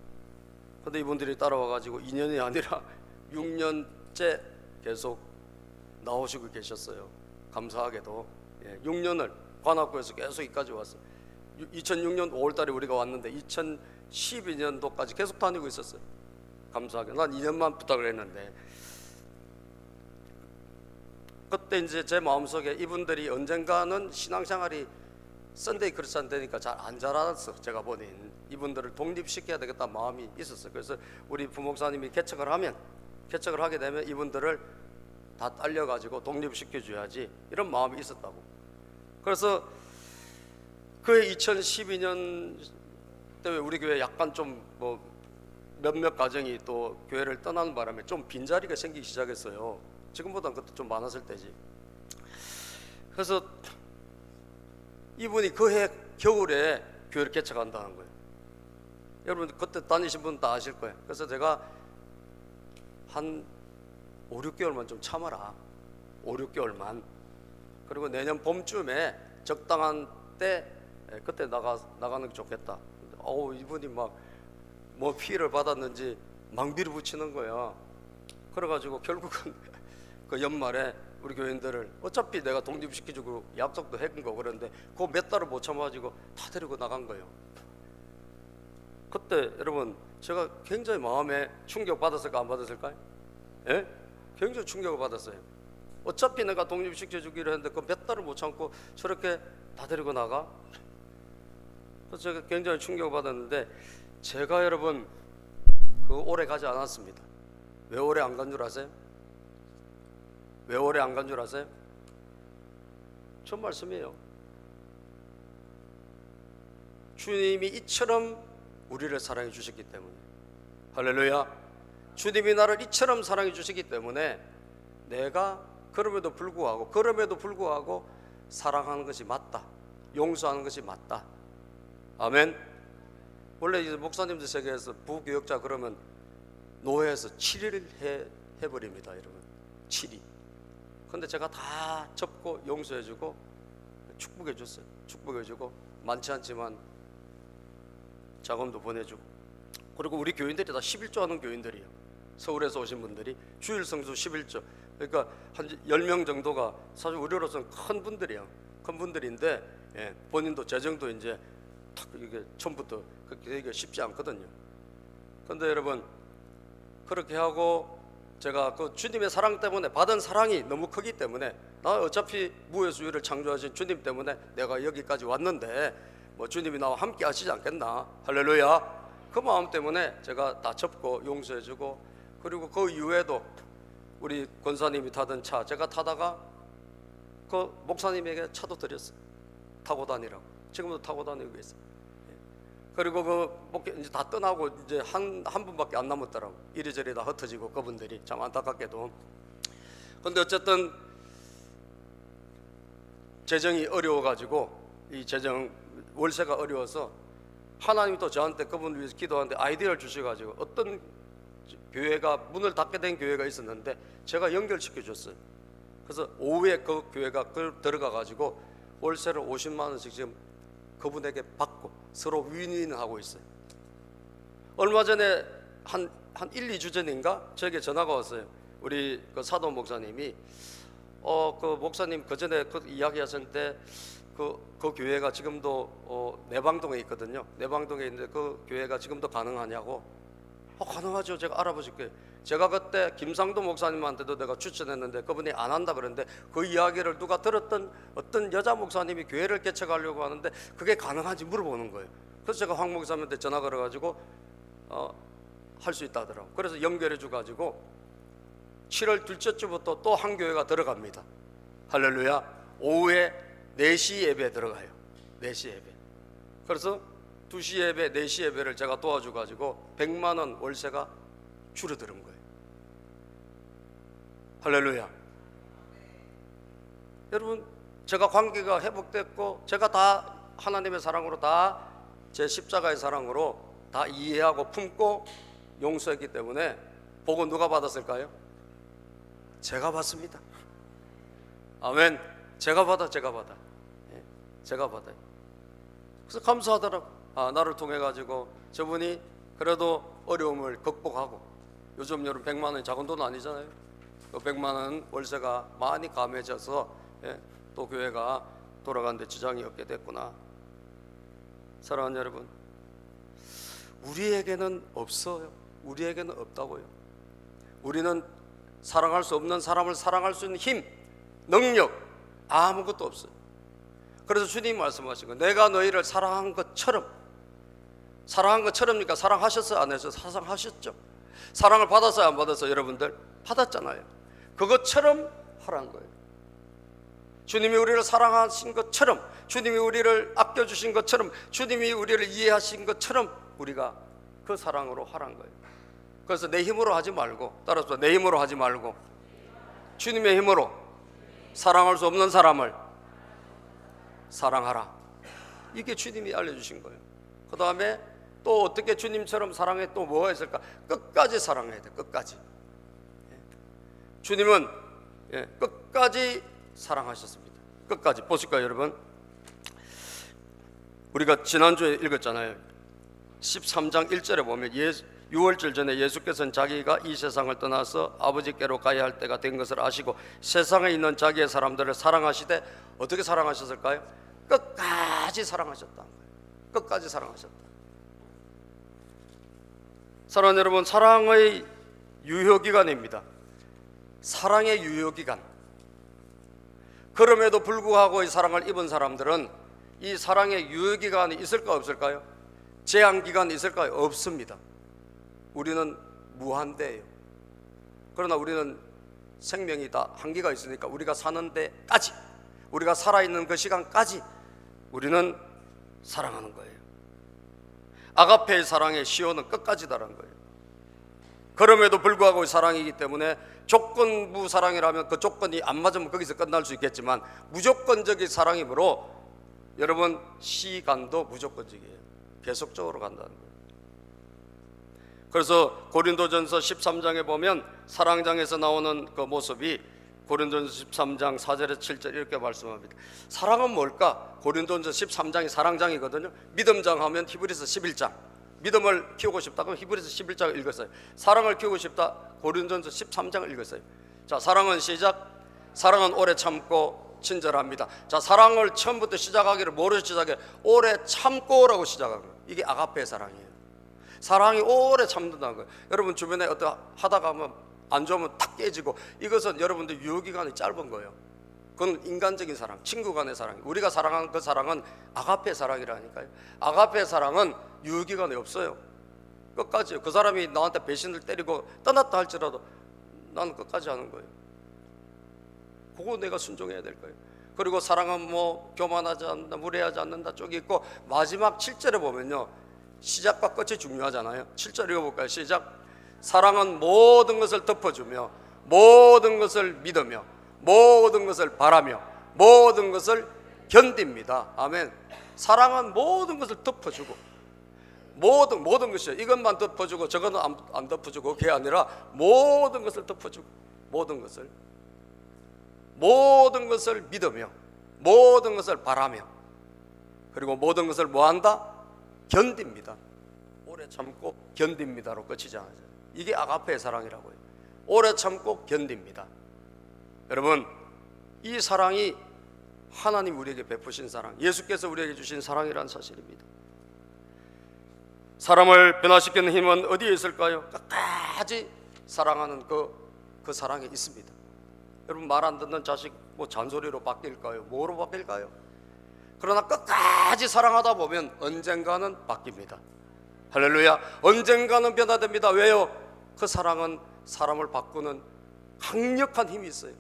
근데 이분들이 따라와가지고 2년이 아니라 6년째 계속 나오시고 계셨어요. 감사하게도 6년을 관악구에서 계속 여기까지 왔어요. 2006년 5월달에 우리가 왔는데 2012년도까지 계속 다니고 있었어요. 감사하게. 난 2년만 부탁을 했는데, 그때 이제 제 마음속에 이분들이 언젠가는 신앙생활이 썬데이 크리스찬 되니까 잘 안 자라서 제가 보니 이분들을 독립시켜야 되겠다 마음이 있었어요. 그래서 우리 부목사님이 개척을 하게 되면 이분들을 다 딸려가지고 독립시켜줘야지, 이런 마음이 있었다고. 그래서 그 2012년 때 우리 교회 약간 좀 뭐 몇몇 가정이 또 교회를 떠나는 바람에 좀 빈자리가 생기기 시작했어요. 지금보다는 그때 좀 많았을 때지. 그래서 이분이 그 해 겨울에 교회를 개척한다는 거예요. 여러분 그때 다니신 분 다 아실 거예요. 그래서 제가 한 5, 6개월만 좀 참아라. 5, 6개월만. 그리고 내년 봄쯤에 적당한 때 그때 나가는 게 좋겠다. 이분이 막 뭐 피해를 받았는지 망비를 붙이는 거야. 그래가지고 결국은 그 연말에 우리 교인들을 어차피 내가 독립시켜주고 약속도 했은 거 그런데 그 몇 달을 못 참아가지고 다 데리고 나간 거예요. 그때 여러분 제가 굉장히 마음에 충격 받았을까 안 받았을까요? 예? 굉장히 충격을 받았어요. 어차피 내가 독립시켜주기로 했는데 그 몇 달을 못 참고 저렇게 다 데리고 나가? 그래서 제가 굉장히 충격을 받았는데 제가 여러분 그 오래 가지 않았습니다. 왜 오래 안 간 줄 아세요? 왜 오래 안 간 줄 아세요? 전 말씀이에요. 주님이 이처럼 우리를 사랑해 주셨기 때문에, 할렐루야. 주님이 나를 이처럼 사랑해 주시기 때문에 내가 그럼에도 불구하고 사랑하는 것이 맞다, 용서하는 것이 맞다. 아멘. 원래 이제 목사님들 세계에서 부교역자 그러면 노예에서 7일 해버립니다, 여러분. 7일. 근데 제가 다 접고 용서해주고 축복해줬어요. 축복해주고 많지 않지만 자금도 보내주고. 그리고 우리 교인들이 다 11조 하는 교인들이에요. 서울에서 오신 분들이 주일 성수 11조. 그러니까 한 10명 정도가 사실 우리로서는 큰 분들이에요. 큰 분들인데 본인도 재정도 이제 탁 이게 처음부터 그렇게 되기가 쉽지 않거든요. 그런데 여러분 그렇게 하고 제가 그 주님의 사랑 때문에 받은 사랑이 너무 크기 때문에 나 어차피 무에서 유를 창조하신 주님 때문에 내가 여기까지 왔는데 뭐 주님이 나와 함께 하시지 않겠나. 할렐루야. 그 마음 때문에 제가 다 접고 용서해주고, 그리고 그 이후에도 우리 권사님이 타던 차 제가 타다가 그 목사님에게 차도 드렸어요. 타고 다니라고. 지금도 타고 다니고 있어요. 그리고 그 이제 다 떠나고 이제 한 분밖에 안 남았더라고. 이리저리 다 흩어지고 그분들이 참 안타깝게도. 근데 어쨌든 재정이 어려워가지고 이 재정 월세가 어려워서 하나님이 또 저한테 그분을 위해서 기도하는데 아이디어를 주셔가지고 어떤 교회가 문을 닫게 된 교회가 있었는데 제가 연결시켜 줬어요. 그래서 오후에 그 교회가 들어가가지고 월세를 50만 원씩 지금 그분에게 받고 서로 윈윈을 하고 있어요. 얼마 전에 한 1, 2주 전인가 저에게 전화가 왔어요. 우리 그 사도 목사님이 그 목사님 그 전에 그 이야기하셨는데 그 교회가 지금도 내방동에 있거든요. 내방동에 있는데 그 교회가 지금도 가능하냐고. 가능하죠. 제가 알아보실게요. 제가 그때 김상도 목사님한테도 내가 추천했는데 그분이 안 한다 그러는데 그 이야기를 누가 들었던 어떤 여자 목사님이 교회를 개척하려고 하는데 그게 가능한지 물어보는 거예요. 그래서 제가 황 목사님한테 전화 걸어가지고 할 수 있다 하더라고. 그래서 연결해 줘가지고 7월 둘째 주부터 또 한 교회가 들어갑니다. 할렐루야. 오후에 4시 예배 들어가요. 4시 예배. 그래서 2시 예배, 4시 예배를 제가 도와줘가지고 100만 원 월세가 줄어드는 거예요. 할렐루야. 여러분 제가 관계가 회복됐고 제가 다 하나님의 사랑으로 다 제 십자가의 사랑으로 다 이해하고 품고 용서했기 때문에 복은 누가 받았을까요? 제가 받습니다. 아멘. 제가 받아. 제가 받아요. 그래서 감사하더라고. 나를 통해 가지고 저분이 그래도 어려움을 극복하고, 요즘 여러분 100만 원이 작은 돈 아니잖아요. 그 100만 원 월세가 많이 감해져서 또 교회가 돌아가는데 지장이 없게 됐구나. 사랑하는 여러분, 우리에게는 없어요. 우리에게는 없다고요. 우리는 사랑할 수 없는 사람을 사랑할 수 있는 힘, 능력 아무것도 없어요. 그래서 주님이 말씀하신 거, 내가 너희를 사랑한 것처럼니까 사랑하셨어요? 안 했어요? 사랑하셨죠. 사랑을 받았어요? 안 받았어요? 여러분들 받았잖아요. 그것처럼 하라는 거예요. 주님이 우리를 사랑하신 것처럼, 주님이 우리를 아껴주신 것처럼, 주님이 우리를 이해하신 것처럼 우리가 그 사랑으로 하라는 거예요. 그래서 내 힘으로 하지 말고, 따라서 내 힘으로 하지 말고 주님의 힘으로 사랑할 수 없는 사람을 사랑하라. 이게 주님이 알려주신 거예요. 그 다음에 또 어떻게 주님처럼 사랑해? 또 뭐가 있을까? 끝까지 사랑해야 돼. 끝까지. 주님은 끝까지 사랑하셨습니다. 끝까지. 보실까요, 여러분? 우리가 지난주에 읽었잖아요. 13장 1절에 보면 유월절 전에 예수께서는 자기가 이 세상을 떠나서 아버지께로 가야 할 때가 된 것을 아시고 세상에 있는 자기의 사람들을 사랑하시되 어떻게 사랑하셨을까요? 끝까지 사랑하셨다는 거예요. 끝까지 사랑하셨다. 사랑하는 여러분, 사랑의 유효기간입니다. 사랑의 유효기간. 그럼에도 불구하고 이 사랑을 입은 사람들은 이 사랑의 유효기간이 있을까 없을까요? 제한기간이 있을까요? 없습니다. 우리는 무한대예요. 그러나 우리는 생명이 다 한계가 있으니까 우리가 사는 데까지, 우리가 살아있는 그 시간까지 우리는 사랑하는 거예요. 아가페의 사랑의 시효는 끝까지다라는 거예요. 그럼에도 불구하고 사랑이기 때문에 조건부 사랑이라면 그 조건이 안 맞으면 거기서 끝날 수 있겠지만 무조건적인 사랑이므로 여러분 시간도 무조건적이에요. 계속적으로 간다는 거예요. 그래서 고린도전서 13장에 보면 사랑장에서 나오는 그 모습이 고린도전서 13장 4절에서 7절 이렇게 말씀합니다. 사랑은 뭘까? 고린도전서 13장이 사랑장이거든요. 믿음장 하면 히브리서 11장. 믿음을 키우고 싶다 그러면 히브리서 11장을 읽었어요. 사랑을 키우고 싶다 고린도전서 13장을 읽었어요. 자, 사랑은 시작. 사랑은 오래 참고 친절합니다. 자, 사랑을 처음부터 시작하기를 뭐로 시작해? 오래 참고라고 시작한 거예요. 이게 아가페의 사랑이에요. 사랑이 오래 참는다는 거예요. 여러분 주변에 어떤 하다가 하면 안 좋으면 탁 깨지고, 이것은 여러분들 유효기간이 짧은 거예요. 그건 인간적인 사랑, 친구 간의 사랑. 우리가 사랑하는 그 사랑은 아가페 사랑이라니까요. 아가페 사랑은 유효기간이 없어요. 끝까지. 그 사람이 나한테 배신을 때리고 떠났다 할지라도 나는 끝까지 하는 거예요. 그거 내가 순종해야 될 거예요. 그리고 사랑은 뭐 교만하지 않는다, 무례하지 않는다 쪽이 있고, 마지막 7절에 보면요, 시작과 끝이 중요하잖아요. 7절 읽어볼까요? 시작. 사랑은 모든 것을 덮어주며 모든 것을 믿으며 모든 것을 바라며 모든 것을 견딥니다. 아멘. 사랑은 모든 것을 덮어주고, 모든 것이요. 이것만 덮어주고 저거는 안 덮어주고, 그게 아니라 모든 것을 덮어주고, 모든 것을 믿으며 모든 것을 바라며, 그리고 모든 것을 뭐한다? 견딥니다. 오래 참고 견딥니다로 끝이지 않아요. 이게 아가페의 사랑이라고요. 오래 참고 견딥니다. 여러분, 이 사랑이 하나님 우리에게 베푸신 사랑, 예수께서 우리에게 주신 사랑이라는 사실입니다. 사람을 변화시키는 힘은 어디에 있을까요? 끝까지 사랑하는 그 사랑에 있습니다. 여러분, 말 안 듣는 자식 뭐 잔소리로 바뀔까요? 뭐로 바뀔까요? 그러나 끝까지 사랑하다 보면 언젠가는 바뀝니다. 할렐루야. 언젠가는 변화됩니다. 왜요? 그 사랑은 사람을 바꾸는 강력한 힘이 있어요.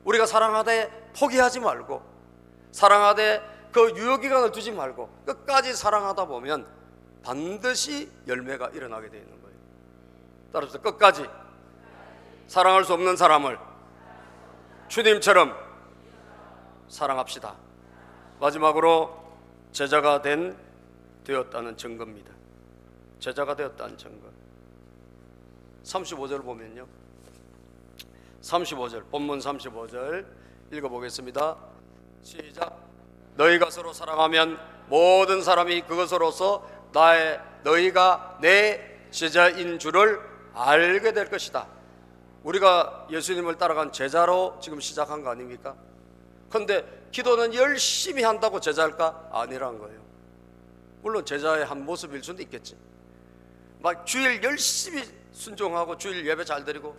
우리가 사랑하되 포기하지 말고, 사랑하되 그 유효기간을 두지 말고 끝까지 사랑하다 보면 반드시 열매가 일어나게 되어 있는 거예요. 따라서 끝까지 사랑할 수 없는 사람을 주님처럼 사랑합시다. 마지막으로 제자가 되었다는 증거입니다. 제자가 되었다는 증거. 35절 보면요, 35절, 본문 35절 읽어보겠습니다. 시작. 너희가 서로 사랑하면 모든 사람이 그것으로서 너희가 내 제자인 줄을 알게 될 것이다. 우리가 예수님을 따라간 제자로 지금 시작한 거 아닙니까? 그런데 기도는 열심히 한다고 제자일까? 아니란 거예요. 물론 제자의 한 모습일 수도 있겠지. 막 주일 열심히 순종하고 주일 예배 잘 드리고,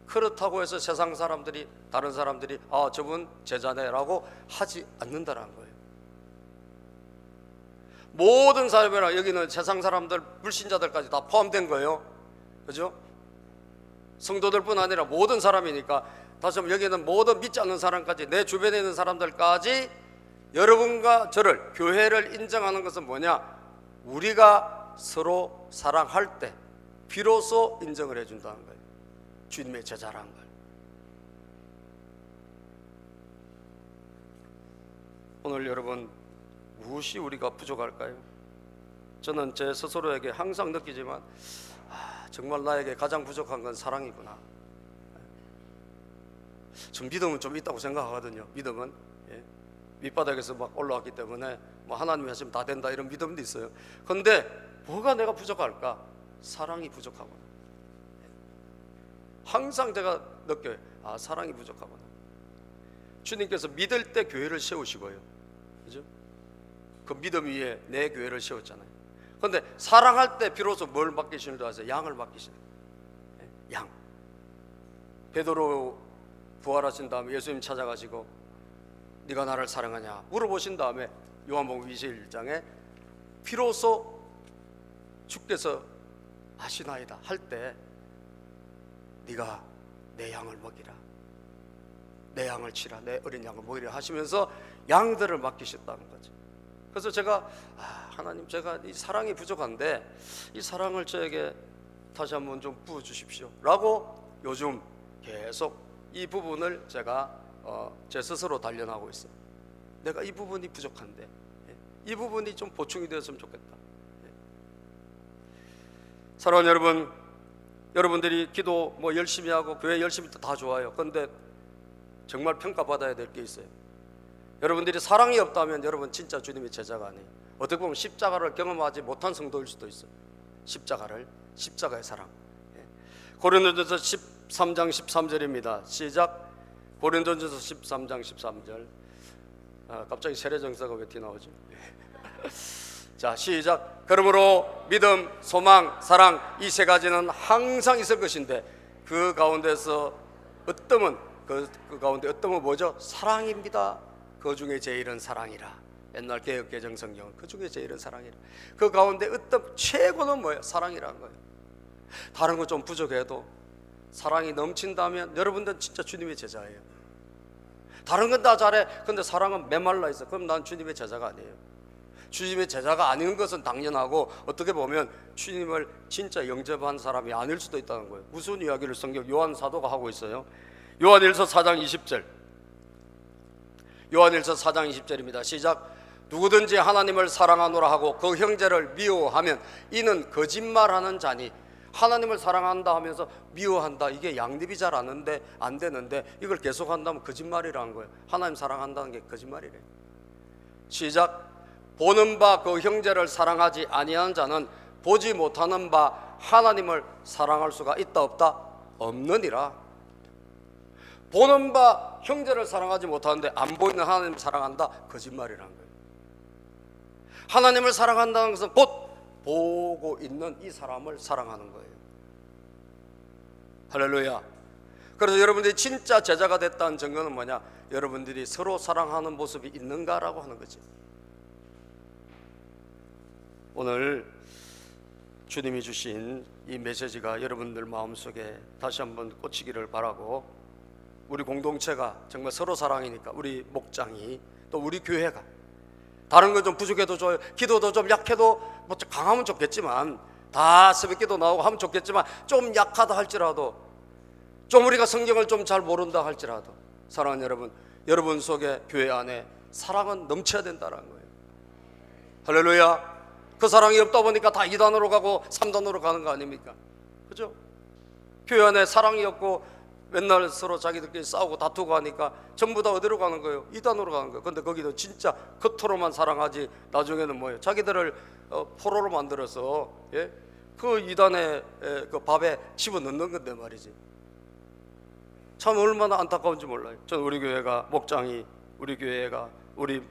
그렇다고 해서 세상 사람들이, 다른 사람들이 아, 저분 제자네라고 하지 않는다라는 거예요. 모든 사람이나, 여기는 세상 사람들, 불신자들까지 다 포함된 거예요. 그죠? 성도들뿐 아니라 모든 사람이니까. 다시 한번, 여기는 모든 믿지 않는 사람까지, 내 주변에 있는 사람들까지 여러분과 저를, 교회를 인정하는 것은 뭐냐? 우리가 서로 사랑할 때 비로소 인정을 해준다는 거예요. 주님의 제자라는 걸. 오늘 여러분, 무엇이 우리가 부족할까요? 저는 제 스스로에게 항상 느끼지만 정말 나에게 가장 부족한 건 사랑이구나. 전 믿음은 좀 있다고 생각하거든요. 믿음은 밑바닥에서 막 올라왔기 때문에 뭐 하나님이 하시면 다 된다 이런 믿음도 있어요. 그런데 뭐가 내가 부족할까? 사랑이 부족하구나. 항상 제가 느껴요. 사랑이 부족하구나. 주님께서 믿을 때 교회를 세우시고요, 그죠? 그 믿음 위에 내 교회를 세웠잖아요. 그런데 사랑할 때 비로소 뭘 맡기시는 줄 아세요? 양을 맡기시는 거예요. 양. 베드로 부활하신 다음에 예수님 찾아가시고 네가 나를 사랑하냐 물어보신 다음에 요한복음 21장에 비로소 주께서 아시나이다 할 때 네가 내 양을 먹이라, 내 양을 치라, 내 어린 양을 먹이라 하시면서 양들을 맡기셨다는 거죠. 그래서 제가 하나님, 제가 이 사랑이 부족한데 이 사랑을 저에게 다시 한번 좀 부어주십시오 라고 요즘 계속 이 부분을 제가 제 스스로 단련하고 있어요. 내가 이 부분이 부족한데 이 부분이 좀 보충이 되었으면 좋겠다. 사랑하는 여러분, 여러분들이 기도 뭐 열심히 하고 교회 열심히 해도 다 좋아요. 그런데 정말 평가받아야 될 게 있어요. 여러분들이 사랑이 없다면 여러분 진짜 주님의 제자가 아니에요. 어떻게 보면 십자가를 경험하지 못한 성도일 수도 있어요. 십자가의 사랑. 고린도전서 13장 13절입니다. 시작. 고린도전서 13장 13절. 갑자기 세례정사가 왜 튀어나오지? 자, 시작. 그러므로 믿음, 소망, 사랑 이 세 가지는 항상 있을 것인데 그 가운데서 어떠면 그 가운데 어떠면 뭐죠? 사랑입니다. 그 중에 제일은 사랑이라. 옛날 개혁개정성경은 그 중에 제일은 사랑이라. 그 가운데 어떤 최고는 뭐예요? 사랑이라는 거예요. 다른 거 좀 부족해도 사랑이 넘친다면 여러분들은 진짜 주님의 제자예요. 다른 건 다 잘해. 근데 사랑은 메말라 있어. 그럼 난 주님의 제자가 아니에요. 주님의 제자가 아닌 것은 당연하고 어떻게 보면 주님을 진짜 영접한 사람이 아닐 수도 있다는 거예요. 무슨 이야기를 성경 요한 사도가 하고 있어요? 요한일서 4장 20절. 요한일서 4장 20절입니다. 시작. 누구든지 하나님을 사랑하노라 하고 그 형제를 미워하면 이는 거짓말하는 자니. 하나님을 사랑한다 하면서 미워한다, 이게 양립이 잘 안 되는데 이걸 계속한다면 거짓말이라는 거예요. 하나님 사랑한다는 게 거짓말이래. 시작. 보는 바 그 형제를 사랑하지 아니하는 자는 보지 못하는 바 하나님을 사랑할 수가 있다 없다? 없느니라. 보는 바 형제를 사랑하지 못하는데 안 보이는 하나님 사랑한다? 거짓말이라는 거예요. 하나님을 사랑한다는 것은 곧 보고 있는 이 사람을 사랑하는 거예요. 할렐루야. 그래서 여러분들이 진짜 제자가 됐다는 증거는 뭐냐? 여러분들이 서로 사랑하는 모습이 있는가라고 하는 거지. 오늘 주님이 주신 이 메시지가 여러분들 마음속에 다시 한번 꽂히기를 바라고, 우리 공동체가 정말 서로 사랑이니까 우리 목장이 또 우리 교회가 다른 건 좀 부족해도 좋아요. 기도도 좀 약해도 뭐 강하면 좋겠지만, 다 새벽기도 나오고 하면 좋겠지만 좀 약하다 할지라도, 좀 우리가 성경을 좀 잘 모른다 할지라도, 사랑하는 여러분, 여러분 속에 교회 안에 사랑은 넘쳐야 된다는 거예요. 할렐루야. 그 사랑이 없다 보니까 다 2단으로 가고 3단으로 가는 거 아닙니까? 그죠? 교회 안에 사랑이 없고 맨날 서로 자기들끼리 싸우고 다투고 하니까 전부 다 어디로 가는 거예요? 2단으로 가는 거예요. 근데 거기도 진짜 겉으로만 사랑하지 나중에는 뭐예요? 자기들을 포로로 만들어서 그 2단의 그 밥에 집어넣는 건데 말이지. 참 얼마나 안타까운지 몰라요. 저는 우리 교회가, 목장이, 우리 교회가, 우리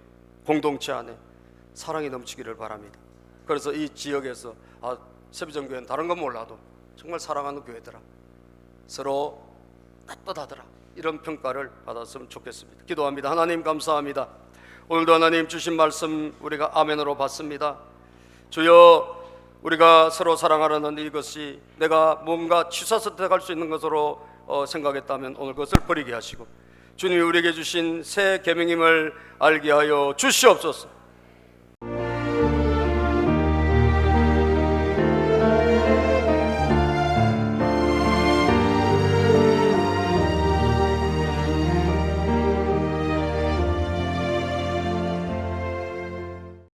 공동체 안에 사랑이 넘치기를 바랍니다. 그래서 이 지역에서 세비전교회는 다른 건 몰라도 정말 사랑하는 교회더라, 서로 떳떳하더라, 이런 평가를 받았으면 좋겠습니다. 기도합니다. 하나님 감사합니다. 오늘도 하나님 주신 말씀 우리가 아멘으로 받습니다. 주여, 우리가 서로 사랑하라는 이것이 내가 뭔가 취사선택할 수 있는 것으로 생각했다면 오늘 그것을 버리게 하시고, 주님이 우리에게 주신 새 계명임을 알게 하여 주시옵소서.